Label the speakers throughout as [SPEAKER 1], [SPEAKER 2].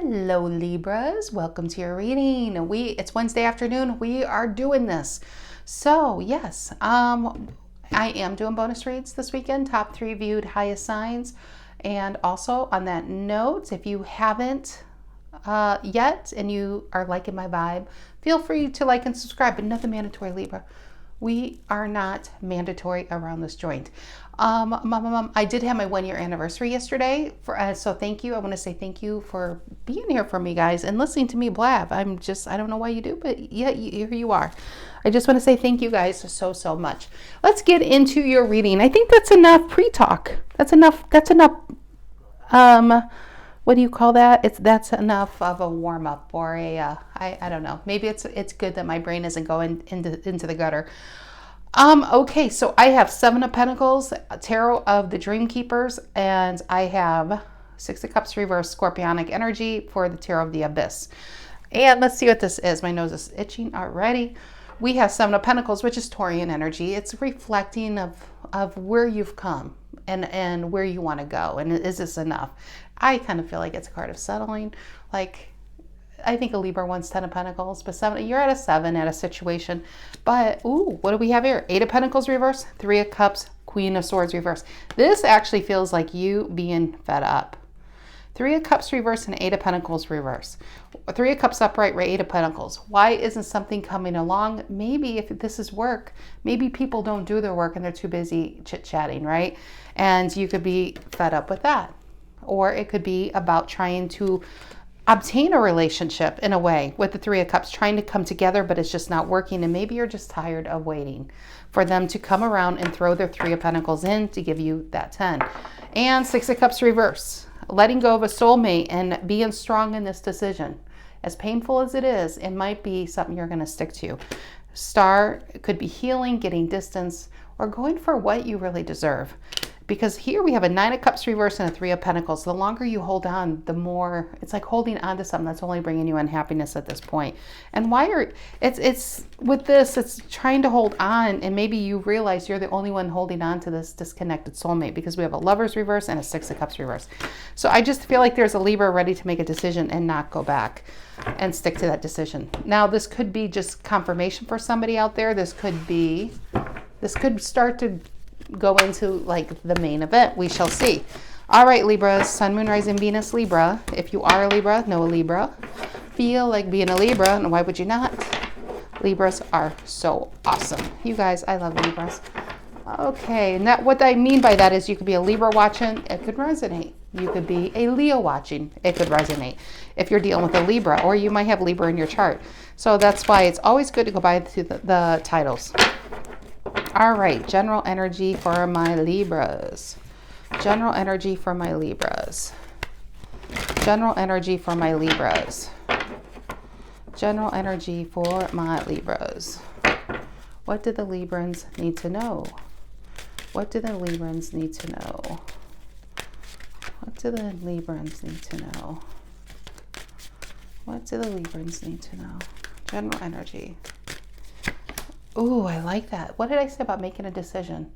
[SPEAKER 1] Hello Libras, welcome to your reading. It's Wednesday afternoon. We are doing this. So yes, I am doing bonus reads this weekend, top 3 viewed highest signs. And also on that note, if you haven't yet and you are liking my vibe, feel free to like and subscribe, but nothing mandatory, Libra. We are not mandatory around this joint. I did have my 1-year anniversary yesterday, so thank you. I want to say thank you for being here for me, guys, and listening to me blab. I don't know why you do, but yeah, here you are. I just want to say thank you guys so much. Let's get into your reading. I think that's enough pre-talk. That's enough. What do you call that? That's enough of a warm-up or a, I don't know. Maybe it's good that my brain isn't going into the gutter. Okay, so I have 7 of Pentacles, Tarot of the Dream Keepers, and I have 6 of Cups reverse Scorpionic energy for the Tarot of the Abyss. And let's see what this is. My nose is itching already. We have 7 of Pentacles, which is Taurian energy. It's reflecting of where you've come and where you want to go. And is this enough? I kind of feel like it's a card of settling. Like, I think a Libra wants 10 of Pentacles, but 7, you're at a 7 at a situation. But, ooh, what do we have here? 8 of Pentacles reverse, 3 of Cups, Queen of Swords reverse. This actually feels like you being fed up. 3 of Cups reverse and 8 of Pentacles reverse. 3 of Cups upright, 8 of Pentacles. Why isn't something coming along? Maybe if this is work, maybe people don't do their work and they're too busy chit-chatting, right? And you could be fed up with that. Or it could be about trying to obtain a relationship in a way with the 3 of Cups, trying to come together, but it's just not working. And maybe you're just tired of waiting for them to come around and throw their 3 of Pentacles in to give you that 10. And 6 of Cups reverse, letting go of a soulmate and being strong in this decision. As painful as it is, it might be something you're going to stick to. Star could be healing, getting distance, or going for what you really deserve. Because here we have a 9 of Cups reverse and a 3 of Pentacles. The longer you hold on, the more it's like holding on to something that's only bringing you unhappiness at this point. And it's with this, it's trying to hold on, and maybe you realize you're the only one holding on to this disconnected soulmate, because we have a Lovers reverse and a 6 of Cups reverse. So I just feel like there's a Libra ready to make a decision and not go back and stick to that decision. Now, this could be just confirmation for somebody out there. This could start to go into like the main event. We shall see. All right, Libras, Sun, Moon, Rising, Venus, Libra. If you are a Libra, know a Libra. Feel like being a Libra, and why would you not? Libras are so awesome. You guys, I love Libras. Okay, and what I mean by that is you could be a Libra watching, it could resonate. You could be a Leo watching, it could resonate. If you're dealing with a Libra, or you might have Libra in your chart. So that's why it's always good to go by the titles. All right, general energy for my Libras. General energy for my Libras. General energy for my Libras. General energy for my Libras. What do the Librans need to know? What do the Librans need to know? What do the Librans need to know? What do the Librans need to know? General energy. Ooh, I like that. What did I say about making a decision?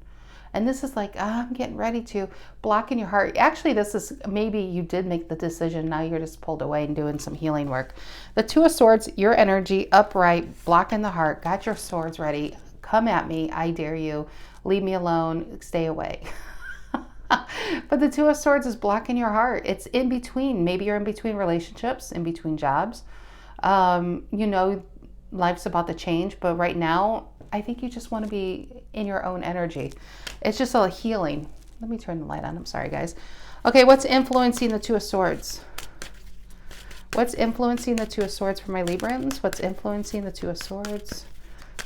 [SPEAKER 1] And this is like, I'm getting ready to, blocking your heart. Actually, this is, maybe you did make the decision. Now you're just pulled away and doing some healing work. The 2 of Swords, your energy, upright, blocking the heart, got your swords ready. Come at me. I dare you. Leave me alone. Stay away. But the 2 of Swords is blocking your heart. It's in between. Maybe you're in between relationships, in between jobs. Life's about to change, but right now, I think you just want to be in your own energy. It's just a healing. Let me turn the light on. I'm sorry, guys. Okay, what's influencing the 2 of Swords? What's influencing the 2 of Swords for my Librans? What's influencing the 2 of Swords?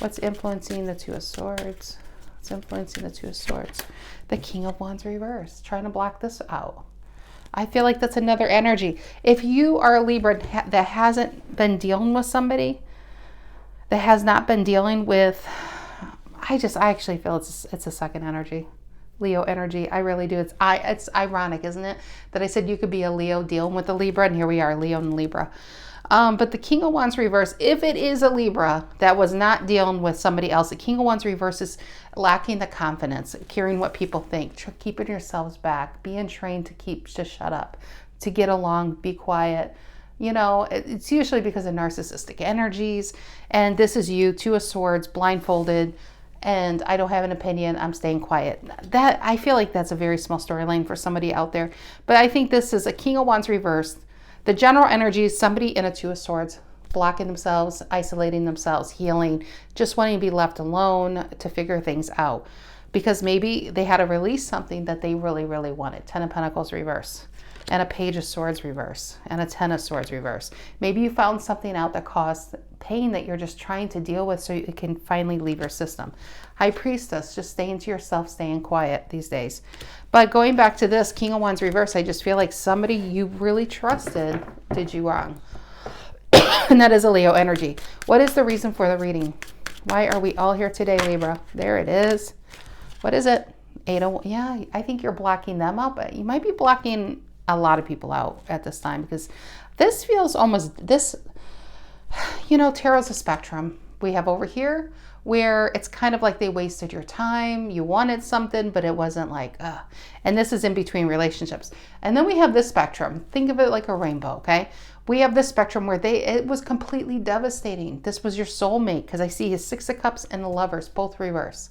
[SPEAKER 1] What's influencing the 2 of Swords? What's influencing the 2 of Swords? The King of Wands reverse. Trying to block this out. I feel like that's another energy. If you are a Libra that hasn't been dealing with somebody, that has not been dealing with, I actually feel it's a second energy, Leo energy. I really do. It's ironic, isn't it, that I said you could be a Leo dealing with a Libra, and here we are, Leo and Libra. But the King of Wands reverse, if it is a Libra that was not dealing with somebody else, the King of Wands reverse is lacking the confidence, caring what people think, keeping yourselves back, being trained to shut up, to get along, be quiet, You know, it's usually because of narcissistic energies. And this is you, Two of Swords, blindfolded, and I don't have an opinion, I'm staying quiet. That, I feel like that's a very small storyline for somebody out there. But I think this is a King of Wands reversed. The general energy is somebody in a Two of Swords, blocking themselves, isolating themselves, healing, just wanting to be left alone to figure things out. Because maybe they had to release something that they really, really wanted. Ten of Pentacles reverse, and a Page of Swords reverse, and a Ten of Swords reverse. Maybe you found something out that caused pain that you're just trying to deal with so it can finally leave your system. High Priestess, just staying to yourself, staying quiet these days. But going back to this, King of Wands reverse, I just feel like somebody you really trusted did you wrong. And that is a Leo energy. What is the reason for the reading? Why are we all here today, Libra? There it is. What is it? 8 of, yeah, I think you're blocking them out, but you might be blocking a lot of people out at this time, because this feels almost, this, you know, tarot's a spectrum. We have over here where it's kind of like they wasted your time. You wanted something, but it wasn't like, and this is in between relationships. And then we have this spectrum. Think of it like a rainbow, okay? We have this spectrum where it was completely devastating. This was your soulmate, because I see his Six of Cups and the Lovers, both reverse.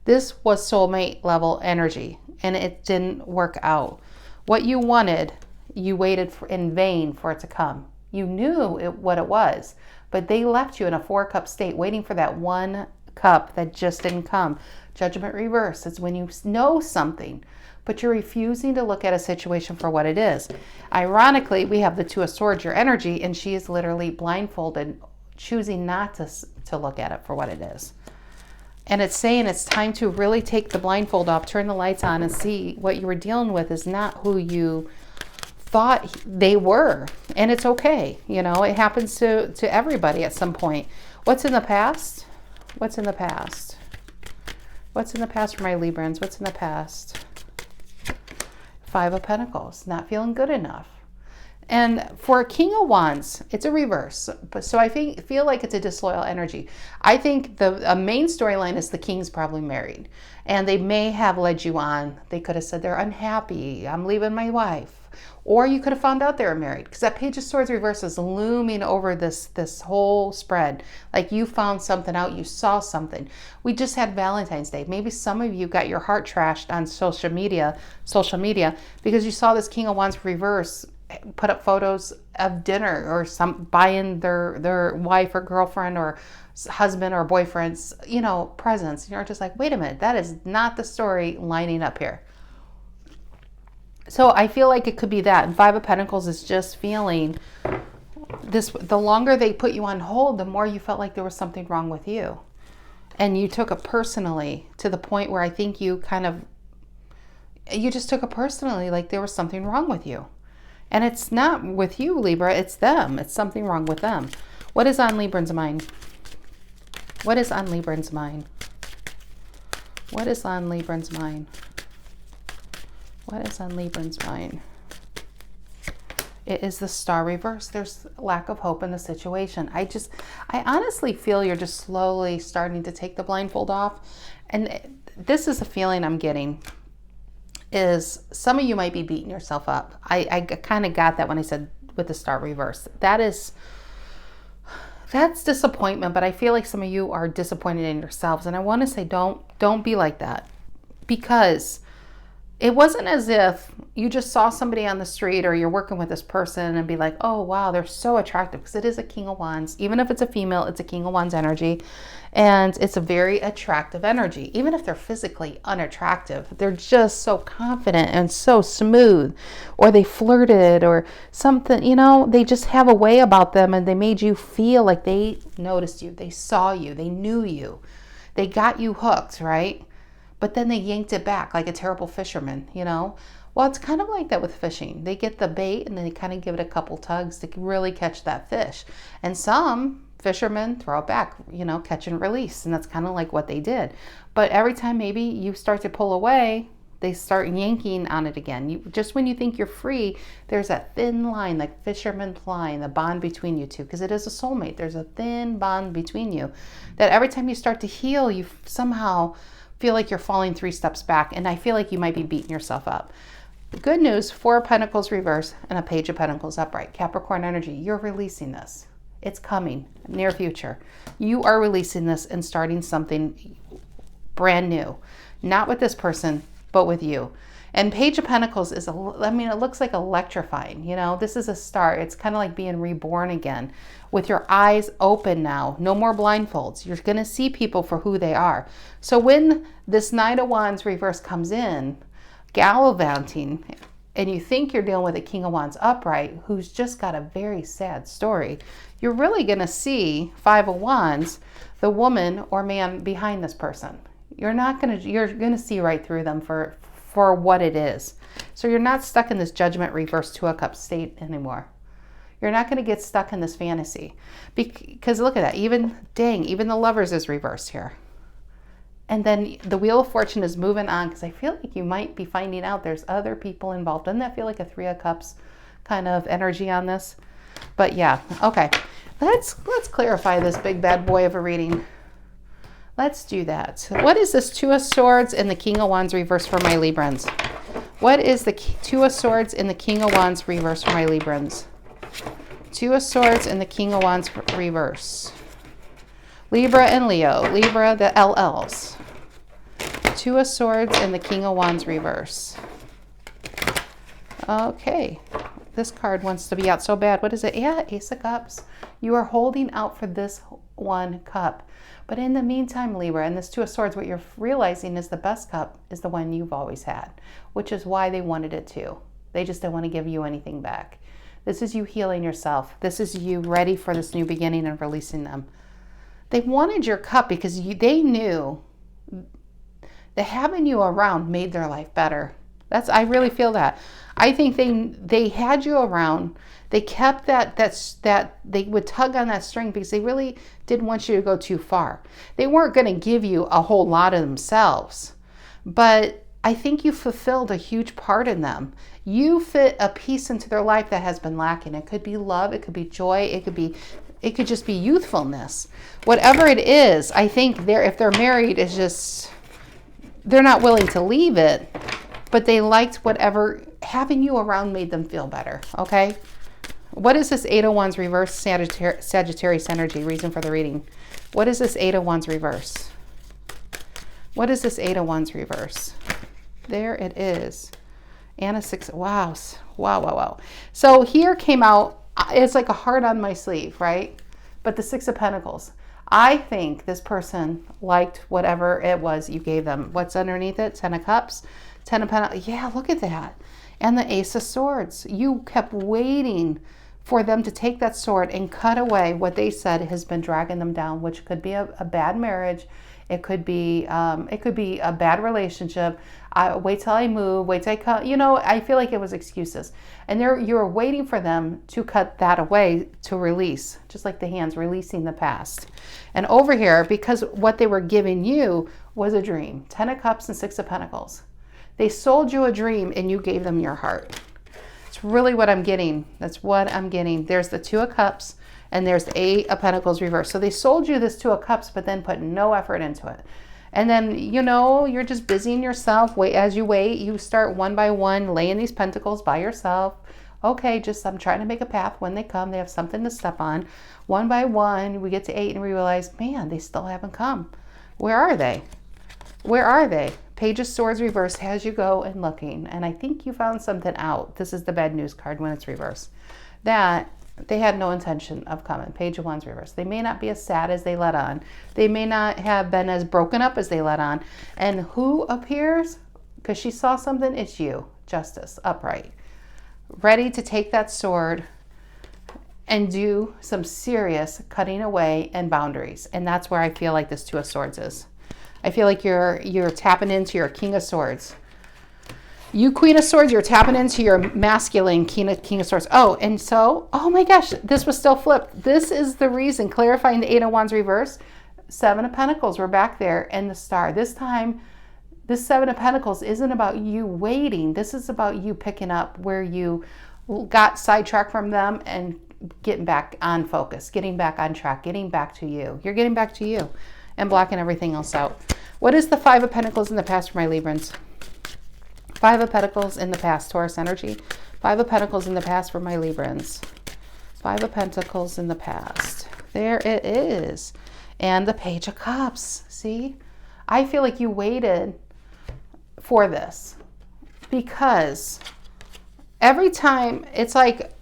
[SPEAKER 1] This was soulmate level energy, and it didn't work out. What you wanted, you waited in vain for it to come. You knew what it was, but they left you in a 4-cup state, waiting for that 1 cup that just didn't come. Judgment reverse. It's when you know something, but you're refusing to look at a situation for what it is. Ironically, we have the Two of Swords, your energy, and she is literally blindfolded, choosing not to look at it for what it is. And it's saying it's time to really take the blindfold off, turn the lights on, and see what you were dealing with is not who you thought they were. And it's okay. You know, it happens to everybody at some point. What's in the past? What's in the past? What's in the past for my Librans? What's in the past? 5 of Pentacles, not feeling good enough. And for a King of Wands, it's a reverse. But so I feel like it's a disloyal energy. I think a main storyline is the King's probably married. And they may have led you on. They could have said they're unhappy. I'm leaving my wife. Or you could have found out they were married. Because that Page of Swords reverse is looming over this whole spread. Like you found something out. You saw something. We just had Valentine's Day. Maybe some of you got your heart trashed on social media because you saw this King of Wands reverse put up photos of dinner or buying their wife or girlfriend or husband or boyfriend's, you know, presents. You're just like, wait a minute, that is not the story lining up here. So I feel like it could be that. And 5 of Pentacles is just feeling this, the longer they put you on hold, the more you felt like there was something wrong with you. And you took it personally to the point where I think you just took it personally, like there was something wrong with you. And it's not with you, Libra, it's them. It's something wrong with them. What is on Libran's mind? What is on Libran's mind? What is on Libran's mind? What is on Libran's mind? It is the Star reverse. There's lack of hope in the situation. I honestly feel you're just slowly starting to take the blindfold off. And this is a feeling I'm getting. Is some of you might be beating yourself up. I kind of got that when I said with the Star reverse. That's disappointment, but I feel like some of you are disappointed in yourselves. And I want to say don't be like that, because it wasn't as if you just saw somebody on the street or you're working with this person and be like, oh, wow, they're so attractive, because it is a King of Wands. Even if it's a female, it's a King of Wands energy. And it's a very attractive energy. Even if they're physically unattractive, they're just so confident and so smooth. Or they flirted or something, you know, they just have a way about them, and they made you feel like they noticed you, they saw you, they knew you. They got you hooked, right? But then they yanked it back like a terrible fisherman, you know? Well, it's kind of like that with fishing. They get the bait and then they kind of give it a couple tugs to really catch that fish. And some fishermen throw it back, you know, catch and release. And that's kind of like what they did. But every time maybe you start to pull away, they start yanking on it again. Just when you think you're free, there's that thin line, like fisherman line, the bond between you two, because it is a soulmate. There's a thin bond between you that every time you start to heal, you somehow feel like you're falling 3 steps back. And I feel like you might be beating yourself up. The good news, 4 of Pentacles reverse and a Page of Pentacles upright. Capricorn energy, you're releasing this. It's coming, near future. You are releasing this and starting something brand new. Not with this person, but with you. And Page of Pentacles is, I mean, it looks like electrifying. You know, this is a start. It's kind of like being reborn again with your eyes open now. No more blindfolds. You're going to see people for who they are. So when this Knight of Wands reverse comes in, gallivanting, and you think you're dealing with a King of Wands upright who's just got a very sad story, you're really going to see 5 of Wands, the woman or man behind this person. You're going to see right through them for what it is. So you're not stuck in this Judgment reverse 2 of Cups state anymore. You're not going to get stuck in this fantasy. Because look at that. Even the Lovers is reversed here. And then the Wheel of Fortune is moving on, because I feel like you might be finding out there's other people involved. Doesn't that feel like a 3 of Cups kind of energy on this? But yeah, okay. Let's clarify this big bad boy of a reading. Let's do that. What is this 2 of Swords and the King of Wands reverse for my Librans? What is the 2 of Swords and the King of Wands reverse for my Librans? 2 of Swords and the King of Wands reverse. Libra and Leo. Libra, the LLs. 2 of Swords and the King of Wands reverse. Okay. This card wants to be out so bad. What is it? Yeah, Ace of Cups. You are holding out for this 1 cup. But in the meantime, Libra, and this 2 of Swords, what you're realizing is the best cup is the one you've always had, which is why they wanted it too. They just don't want to give you anything back. This is you healing yourself. This is you ready for this new beginning and releasing them. They wanted your cup because they knew that having you around made their life better. I really feel that. I think they had you around. They kept that they would tug on that string because they really didn't want you to go too far. They weren't going to give you a whole lot of themselves, but I think you fulfilled a huge part in them. You fit a piece into their life that has been lacking. It could be love, it could be joy, it could just be youthfulness. Whatever it is, I think if they're married, it's just they're not willing to leave it, but they liked whatever having you around made them feel better. Okay. What is this 8 of Wands reverse Sagittarius energy? Reason for the reading. What is this 8 of Wands reverse? What is this 8 of Wands reverse? There it is. And a 6. Wow. Wow. So here came out, it's like a heart on my sleeve, right? But the 6 of Pentacles. I think this person liked whatever it was you gave them. What's underneath it? 10 of Cups, 10 of Pentacles. Yeah, look at that. And the Ace of Swords. You kept waiting for them to take that sword and cut away what they said has been dragging them down, which could be a bad marriage. It could be a bad relationship. Wait till I move. Wait till I come. You know, I feel like it was excuses. And you were waiting for them to cut that away to release, just like the hands releasing the past. And over here, because what they were giving you was a dream. 10 of Cups and 6 of Pentacles. They sold you a dream and you gave them your heart. It's really what I'm getting. That's what I'm getting. There's the 2 of Cups and there's the 8 of Pentacles reversed. So they sold you this 2 of Cups, but then put no effort into it. And then, you know, you're just busying yourself. As you wait, you start one by one, laying these pentacles by yourself. Okay, I'm trying to make a path. When they come, they have something to step on. One by one, we get to 8 and we realize, man, they still haven't come. Where are they? Where are they? Page of Swords reversed has you go and looking. And I think you found something out. This is the bad news card when it's reversed. That they had no intention of coming. Page of Wands reversed. They may not be as sad as they let on. They may not have been as broken up as they let on. And who appears? Because she saw something, it's you. Justice, upright. Ready to take that sword and do some serious cutting away and boundaries. And that's where I feel like this 2 of Swords is. I feel like you're tapping into your King of Swords. You Queen of Swords, you're tapping into your masculine King of Swords. Oh, and so, oh my gosh, this was still flipped. This is the reason, clarifying the 8 of Wands reverse. 7 of Pentacles, we're back there, and the Star. This time, this 7 of Pentacles isn't about you waiting. This is about you picking up where you got sidetracked from them and getting back on focus, getting back on track, getting back to you. You're getting back to you and blocking everything else out. What is the 5 of Pentacles in the past for my Librans? Five of Pentacles in the past, Taurus energy. Five of Pentacles in the past for my Librans. Five of Pentacles in the past. There it is. And the Page of Cups. See? I feel like you waited for this because every time it's like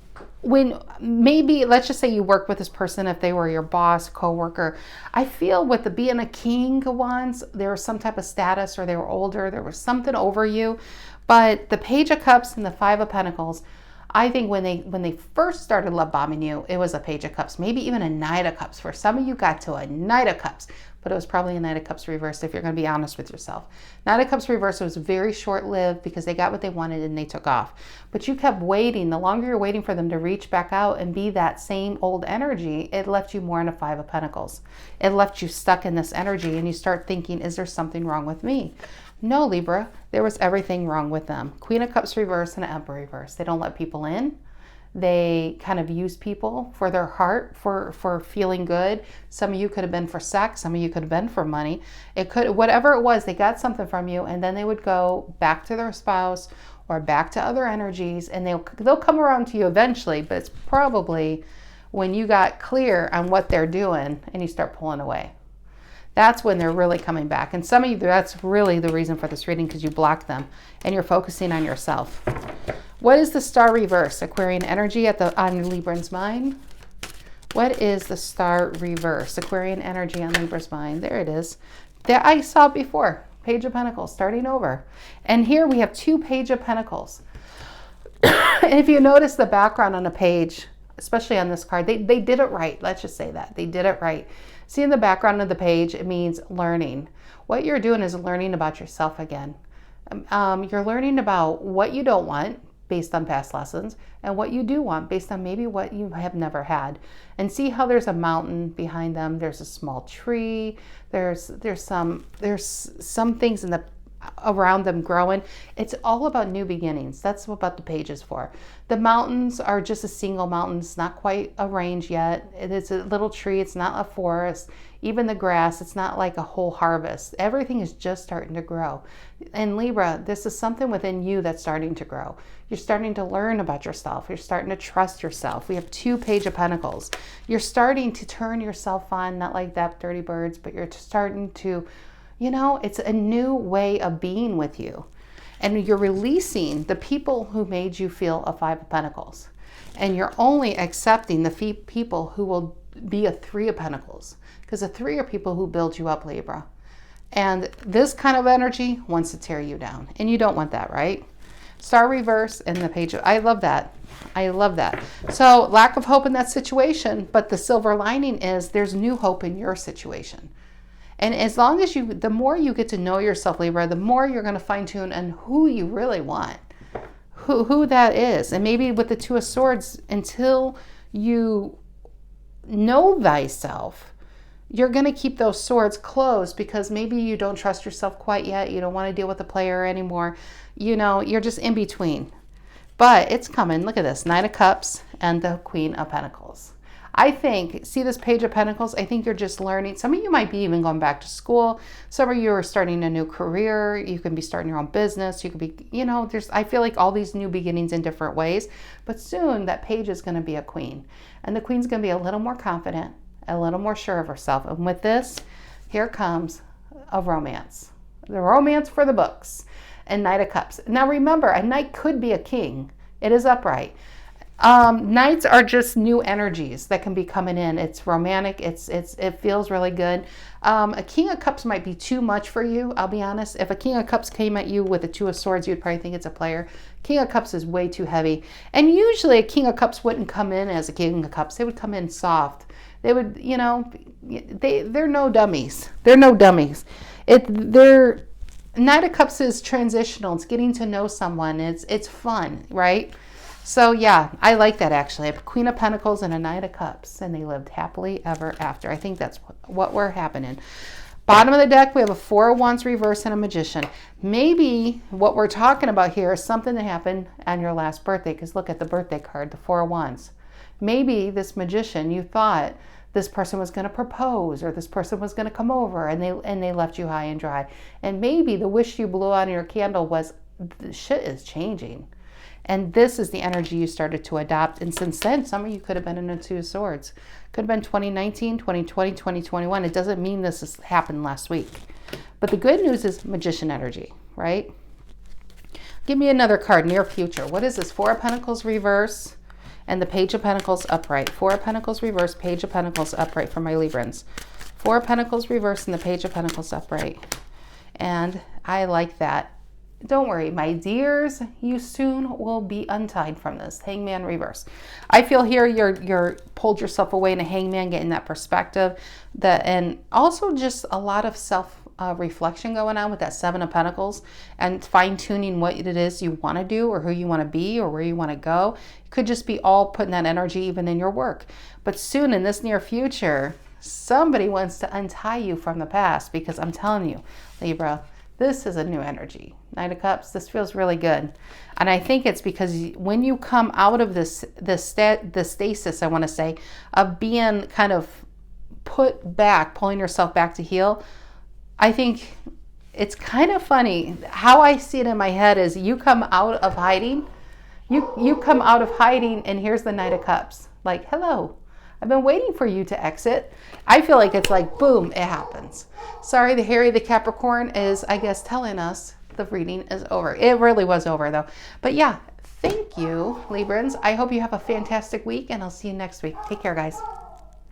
[SPEAKER 1] when maybe, let's just say you work with this person, if they were your boss, co-worker, I feel with the being a King of Wands, there was some type of status, or they were older, there was something over you. But the Page of Cups and the Five of Pentacles, I think when they first started love bombing you, it was a Page of Cups, maybe even a Knight of Cups. For some of you got to a Knight of Cups, but it was probably a Knight of Cups reversed if you're going to be honest with yourself. Knight of Cups reversed was very short-lived because they got what they wanted and they took off. But you kept waiting. The longer you're waiting for them to reach back out and be that same old energy, it left you more in a Five of Pentacles. It left you stuck in this energy and you start thinking, is there something wrong with me? No, Libra, there was everything wrong with them. Queen of Cups reverse and Emperor reverse. They don't let people in. They kind of use people for their heart, for feeling good. Some of you could have been for sex. Some of you could have been for money. It could, whatever it was, they got something from you and then they would go back to their spouse or back to other energies, and they'll come around to you eventually, but it's probably when you got clear on what they're doing and you start pulling away. That's when they're really coming back. And some of you, that's really the reason for this reading, because you blocked them and you're focusing on yourself. What is the Star reverse? Aquarian energy on Libra's mind. What is the Star reverse? Aquarian energy on Libra's mind. There it is. That I saw it before. Page of Pentacles, starting over. And here we have two Page of Pentacles. And if you notice the background on a page, especially on this card, they did it right. Let's just say that. They did it right. See in the background of the page, it means learning. What you're doing is learning about yourself again. You're learning about what you don't want based on past lessons and what you do want based on maybe what you have never had. And see how there's a mountain behind them. There's a small tree. There's some things in the around them growing. It's all about new beginnings. That's what the page is for. The mountains are just a single mountain. It's not quite a range yet. It's a little tree. It's not a forest. Even the grass, it's not like a whole harvest. Everything is just starting to grow. And Libra, this is something within you that's starting to grow. You're starting to learn about yourself. You're starting to trust yourself. We have two Page of Pentacles. You're starting to turn yourself on, not like that Dirty Birds, but you're starting to, you know, it's a new way of being with you. And you're releasing the people who made you feel a Five of Pentacles. And you're only accepting the people who will be a Three of Pentacles. Because the Three are people who build you up, Libra. And this kind of energy wants to tear you down. And you don't want that, right? Star reverse and the Page of... I love that. I love that. So lack of hope in that situation. But the silver lining is there's new hope in your situation. And as long as the more you get to know yourself, Libra, the more you're going to fine tune on who you really want, who that is. And maybe with the Two of Swords, until you know thyself, you're going to keep those swords closed because maybe you don't trust yourself quite yet. You don't want to deal with the player anymore. You know, you're just in between. But it's coming. Look at this. Nine of Cups and the Queen of Pentacles. I think, see this Page of Pentacles? I think you're just learning. Some of you might be even going back to school. Some of you are starting a new career. You can be starting your own business. You could be, you know, I feel like all these new beginnings in different ways. But soon that page is going to be a queen. And the queen's going to be a little more confident, a little more sure of herself. And with this, here comes a romance. The romance for the books. And Knight of Cups. Now remember, a knight could be a king. It is upright. Knights are just new energies that can be coming in. It's romantic. It feels really good. A King of Cups might be too much for you. I'll be honest. If a King of Cups came at you with a Two of Swords, you'd probably think it's a player. King of Cups is way too heavy. And usually a King of Cups wouldn't come in as a King of Cups. They would come in soft. They would, you know, they're no dummies. They're no dummies. Knight of Cups is transitional. It's getting to know someone. It's fun, right? So yeah, I like that actually. A Queen of Pentacles and a Knight of Cups, and they lived happily ever after. I think that's what we're happening. Bottom of the deck, we have a Four of Wands reverse and a Magician. Maybe what we're talking about here is something that happened on your last birthday, because look at the birthday card, the Four of Wands. Maybe this Magician, you thought this person was going to propose or this person was going to come over, and they left you high and dry. And maybe the wish you blew on your candle was, the shit is changing. And this is the energy you started to adopt. And since then, some of you could have been in a Two of Swords. Could have been 2019, 2020, 2021. It doesn't mean this has happened last week. But the good news is Magician energy, right? Give me another card, near future. What is this? Four of Pentacles reverse and the Page of Pentacles upright. Four of Pentacles reverse, Page of Pentacles upright for my Librans. Four of Pentacles reverse and the Page of Pentacles upright. And I like that. Don't worry, my dears, you soon will be untied from this. Hangman reverse. I feel here you're pulled yourself away in a hangman, getting that perspective. And also just a lot of self-reflection going on with that Seven of Pentacles and fine-tuning what it is you want to do or who you want to be or where you want to go. It could just be all putting that energy even in your work. But soon in this near future, somebody wants to untie you from the past, because I'm telling you, Libra, this is a new energy. Knight of Cups, this feels really good. And I think it's because when you come out of the stasis, I want to say, of being kind of put back, pulling yourself back to heal, I think it's kind of funny. How I see it in my head is you come out of hiding. You come out of hiding and here's the Knight of Cups. Like, hello. I've been waiting for you to exit. I feel like it's like, boom, it happens. Sorry, the Harry the Capricorn is, I guess, telling us the reading is over. It really was over, though. But yeah, thank you, Librans. I hope you have a fantastic week, and I'll see you next week. Take care, guys.